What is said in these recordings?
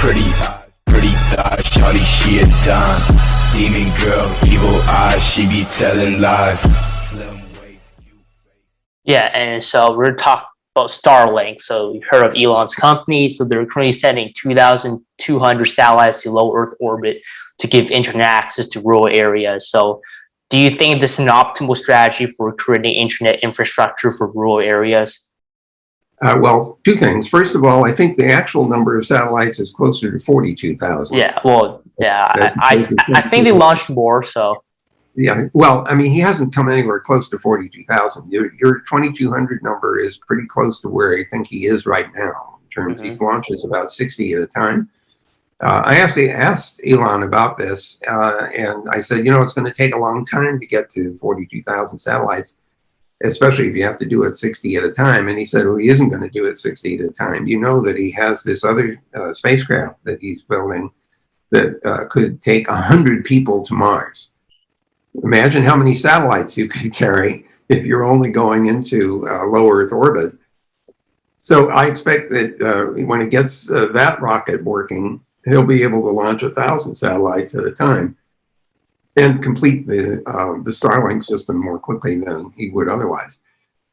Pretty thighs, shawty, she a dime. Demon girl, evil eyes, she be telling lies. Slim waist, Yeah, and so we're talking about Starlink. So you've heard of Elon's company. So they're currently sending 2,200 satellites to low Earth orbit to give internet access to rural areas. So do you think this is an optimal strategy for creating internet infrastructure for rural areas? Well, two things. First of all, I think the actual number of satellites is closer to 42,000. Yeah, well, yeah, I think they launched more. So yeah, well, I mean, he hasn't come anywhere close to 42,000. Your 2,200 number is pretty close to where I think he is right now. In terms, he launches about 60 at a time. I actually asked Elon about this, and I said, it's going to take a long time to get to 42,000 satellites, especially if you have to do it 60 at a time. And he said, well, he isn't going to do it 60 at a time. You know that he has this other spacecraft that he's building that could take 100 people to Mars. Imagine how many satellites you could carry if you're only going into low Earth orbit. So I expect that when it gets that rocket working, he'll be able to launch 1,000 satellites at a time and complete the Starlink system more quickly than he would otherwise.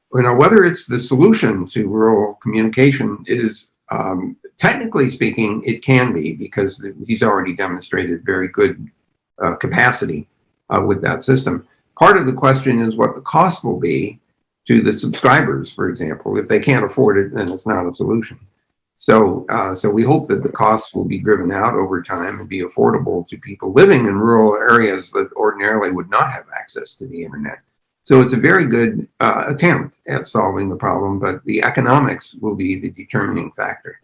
Whether it's the solution to rural communication is, technically speaking, it can be, because he's already demonstrated very good capacity with that system. Part of the question is what the cost will be to the subscribers, for example. If they can't afford it, then it's not a solution. So we hope that the costs will be driven out over time and be affordable to people living in rural areas that ordinarily would not have access to the internet. So it's a very good attempt at solving the problem, but the economics will be the determining factor.